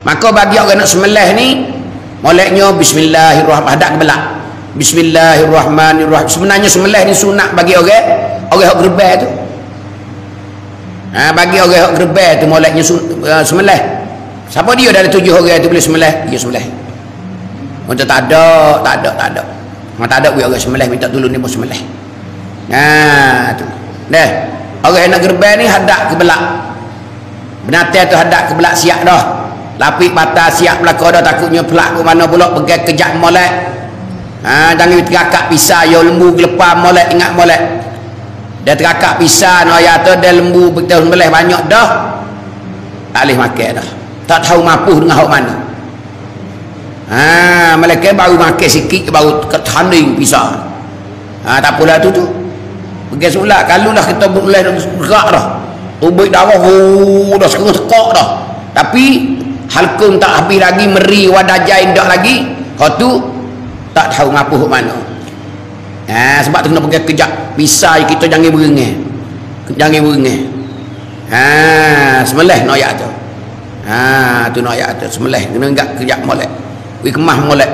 Maka bagi orang nak sembelih ni moleknya bismillahirrahmanirrahim, hadap ke belak. Bismillahirrahmanirrahim. Sebenarnya sembelih ni sunat bagi orang hok gerbang tu. Bagi orang hok gerbang tu moleknya sembelih. Siapa dia dari 7 orang tu boleh sembelih? Dia sembelih. Untuk tak ada. Orang tak ada orang sembelih minta tolong ni pun sembelih. Tu. Dah. Orang nak gerbang ni hadap ke belak. Binatang tu hadap ke belak siap dah. Lapik patah siap belakang dah, takutnya pelak ke mana pula pegang kejap molek. Jangan terakak pisah yo lembu gelepar molek, ingat molek. Dia terakak pisah no ayat tu dia lembu betul sembelih banyak dah. Tak boleh makan dah. Tak tahu mampu dengan hak mana. Mereka baru makan sikit baru ketanding pisah. Tak apalah tu. Pergi solat kalau dah kita boleh gerak dah. Ubik darah dah sekarang tekak dah. Tapi halkum tak habis lagi, meri wadajai dak lagi. Hak tu tak tahu ngapuh mana. Sebab tu kena pergi kejap pisai, kita jangan berengah. Sembelih no ayat tu. Tu no ayat tu sembelih kena enggak kejap molek. Wi kemah molek.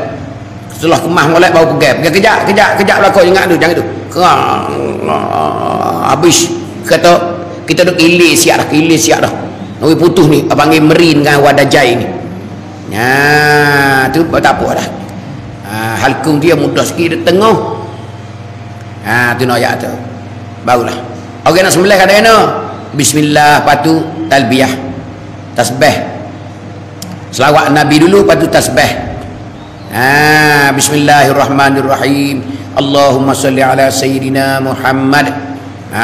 Setelah kemah molek baru pergi kejap belakang ingat tu, jangan tu. Habis kata kita duk ilis siap dah. Wi putus ni panggil meri dengan wadajai ni. Tu tak apa dah. Halkum dia mudah sikit di tengah. Tu nak ayat tu. Barulah. Orang nak sembelih kata bismillah, patu talbiyah. Tasbih. Selawat Nabi dulu, patu tasbih. Bismillahirrahmanirrahim. Allahumma salli ala sayyidina Muhammad.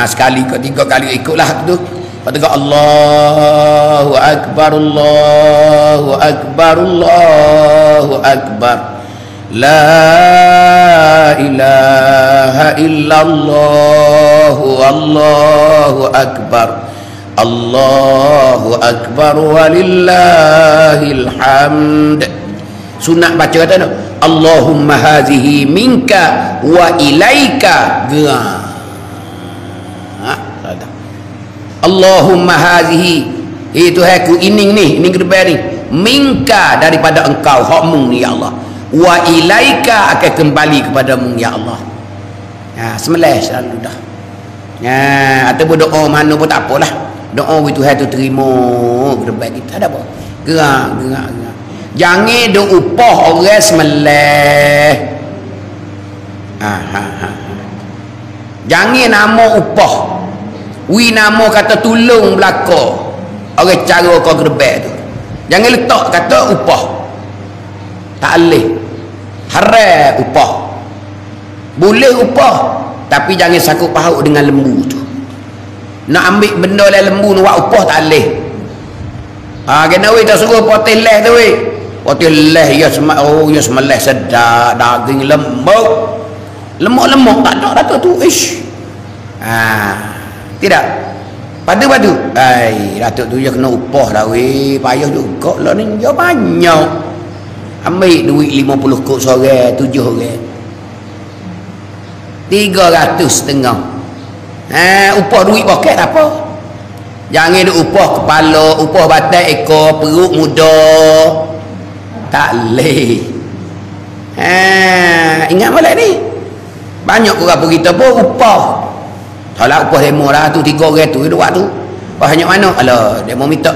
Sekali ke 3 kali ikutlah tu. Lepas tu Allahu Akbar, Allahu Akbar, Allahu Akbar. La ilaha illallah, Allahu Akbar, Allahu Akbar walillahil hamd. Sunat baca kata no, Allahumma hazihi minka wa ilaika. Allahumma hazihi, itu aku ini gerbang ni, minka daripada engkau, hakmu ni ya Allah, wa ilaika akan kembali kepadamu ya Allah. Sembelih selalu dah. Ataupun doa mana pun tak apalah, doa itu Tuhan tu terima gerbang kita, ada apa gerak. Jangan duk upah orang sembelih. Jangan nama upah, wi nama kata tolong belaka orang cara kau gerbang tu. Jangan letak kata upah. Tak boleh. Haram upah. Boleh upah, tapi jangan sakut paut dengan lembu tu. Nak ambil benda lah lembu ni buat upah tak boleh. Kena weh tak suruh potih leh tu weh. Potih leh ya semelih sedap, daging lembut. Lemak-lemak tak ada Datuk tu. Tidak. Padu. Datuk tu dia kena upah dah weh. Payah juga lah ni. Dia banyak. Ambil duit 50 kok seorang, 7 orang. 300.5. Upah duit poket apa? Jangan duk upah kepala, upah batai ekor, perut muda. Tak boleh. Ingat balik ni. Banyak orang kita pun upah. Kalau upah demo lah tu 3 orang tu, dua tu. Banyak mana? Alah, dia mau minta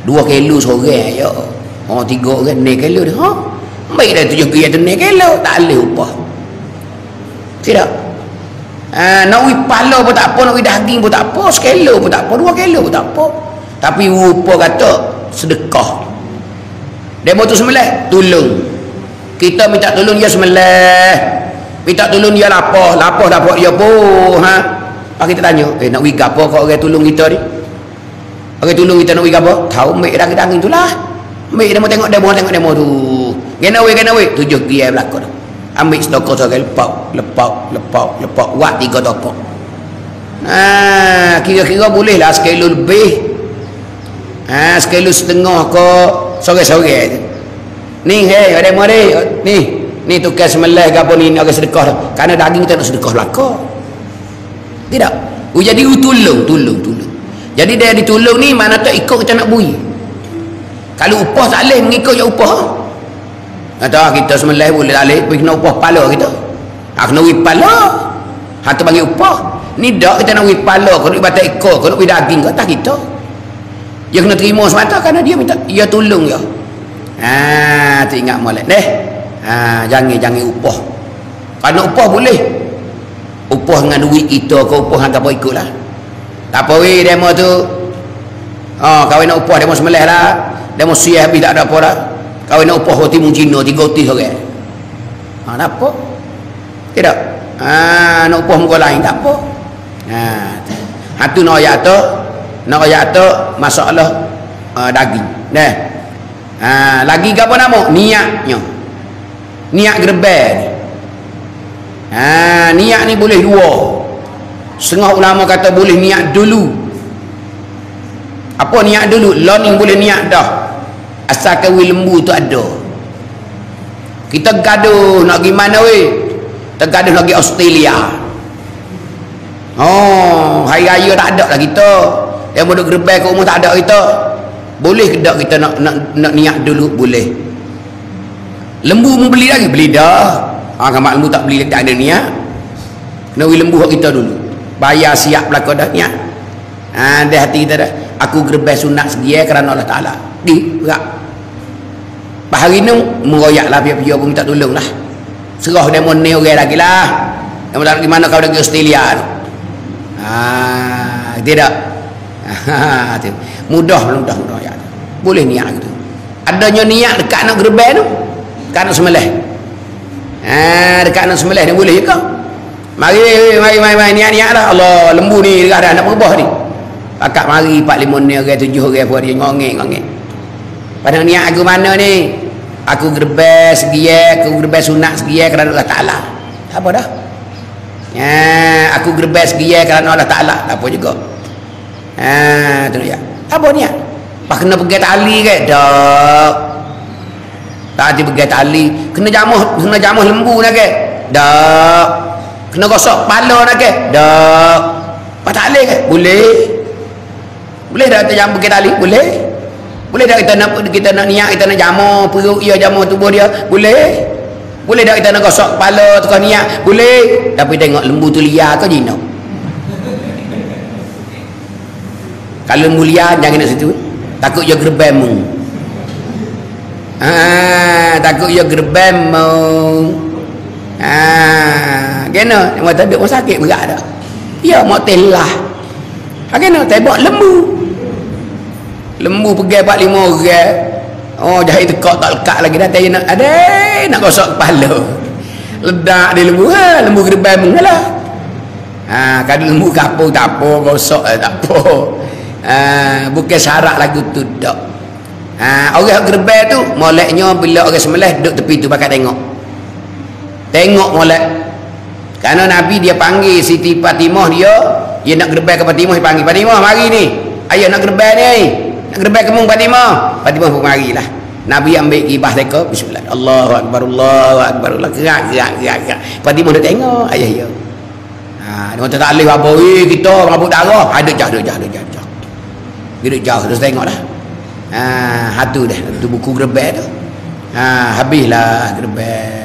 2 kilo seorang ya. 3 orang 2 kilo dia. Baik dah 7 kilo tu 2 kilo, tak boleh upah. Tidak. Nak wi pala pun tak apa, nak wi daging pun tak apa, 1 kilo pun tak apa, 2 kilo pun tak apa. Tapi upah kata sedekah. Demo tu sembelih, tolong. Kita minta tolong dia sembelih. Minta tolong dia lapah dapat dia pun. Kita tanya, nak wi gapo kau orang tolong kita ni? Orang tolong kita nak wi gapo? Tahu ambil daging tu lah. Ambil demo tengok demo tu. Kena weh 7 dia belakang tu. Ambil setokok lepak. Buat 3 tokok. Kira-kira boleh lah 1 kilo lebih. 1,5 kilo ke sore-sore tu. Ni ada mari. Ni tukar sembelih ke apa ni orang sedekah. Kerana daging kita nak sedekah belaka. Tidak. Jadi tolong. Jadi dia ditolong ni mana tak ikut kita nak bui. Kalau upah tak boleh mengikut je upah. Kata kita sembelih boleh tak boleh, tapi kena upah kepala kita. Kena wih kepala. Hatu bagi upah. Ni dak kita nak wih kepala, kalau wih batang ekor, kalau wih daging, kata kita. Dia kena terima semata kerana dia minta, dia tolong je. Tu ingat molek. Jangan upah. Kerana upah boleh. Upah dengan duit kita ke upah dengan apa ikutlah. Tak apa weh demo tu. Kawin nak upah demo sembelih lah. Demo siap habis tak ada apa dah. Kawin nak upah roti mungcino 3 roti sore. Tak apa. Tidak. Nak upah muka lain tak apa. Hatu nak ayat tu masalah daging. Lagi ke apa nama? Niatnya. Niat gerbel ni. Niat ni boleh dua. Setengah ulama kata boleh niat dulu. Apa niat dulu? Learning boleh niat dah. Asalkan lembu tu ada. Kita gaduh nak pergi mana weh? Kita gaduh nak pergi Australia. Hari raya tak ada lah kita. Yang mau duk gerbel ke rumah tak ada kita. Boleh ke tak kita nak niat dulu? Boleh. Lembu mau beli lagi? Beli dah. Kalau lembu tak beli, tak ada niat. Kena beli lembu kita dulu. Bayar siap belakang dah niat. Ada hati kita dah. Aku gerbel sunat sedia kerana Allah Ta'ala. Berat. Hari ni meroyak lah pihak-pihak pun minta tolong lah. Serah dia mau ni orang lagi lah. Dia mau tak gimana kau pergi Australia tu. Tidak. Mudah ya. Boleh niat gitu. Adanya niat dekat nak gerbel tu. Dekat nak sembelih. Dekat nak sembelih ni boleh ke? Mari niat lah. Allah lembu ni dah nak berubah ni. Akak mari 4-5 ni orang 7 orang apa dia ngongek. Pada niat aku mana ni? Aku gerbel segia, aku gerbel sunat segia kerana Allah Ta'ala. Apa dah? Aku gerbel segia kerana Allah Ta'ala. Apa juga? Tu ya. Apa niat? Pak kena pegang tali ke? Tak. Tak hati pegang tali. Kena jamuh lembu nak ke? Tak. Kena gosok kepala nak ke? Tak. Pak tak boleh ke? Boleh. Boleh tak kita jamuh pegang tali? Boleh. Boleh tak kita nak niat, kita nak jamuh perut dia, jamuh tubuh dia? Boleh. Boleh tak kita nak gosok kepala tukar niat? Boleh. Tapi tengok lembu tu liar ke jinak? Kalau lembu liar jangan nak situ. Takut dia gerbel mu. Takut dia gerbel mu. Kena dia tak ada orang sakit berat dah. Ya mak telah. Kena tebak lembu. Lembu pergi 4-5 orang. Jahit tekak tak lekat lagi dah. Nak gosok kepala. Ledak dia lembu. Lembu gerbel mu lah. Kalau lembu kapur tak apa, gosok tak apa. Bukan syarat lagu tu tak. Orang gerbel tu moleknya bila orang sembelih duduk tepi tu pakai tengok molek. Kerana Nabi dia panggil Siti Fatimah dia nak gerbel ke Fatimah, dia panggil Fatimah mari ni, ayah nak gerbel ni, nak gerbel kemung Fatimah pun marilah. Nabi ambil kibah mereka, bismillah, Allahu Akbar, Allahu Akbar, gerak. Fatimah dia tengok ayah dia. Dia kata tak boleh apa kita rambut darah, ada jauh dia jauh terus tengok dah. Hatu dah tu buku gerbel tu. Habislah gerbel.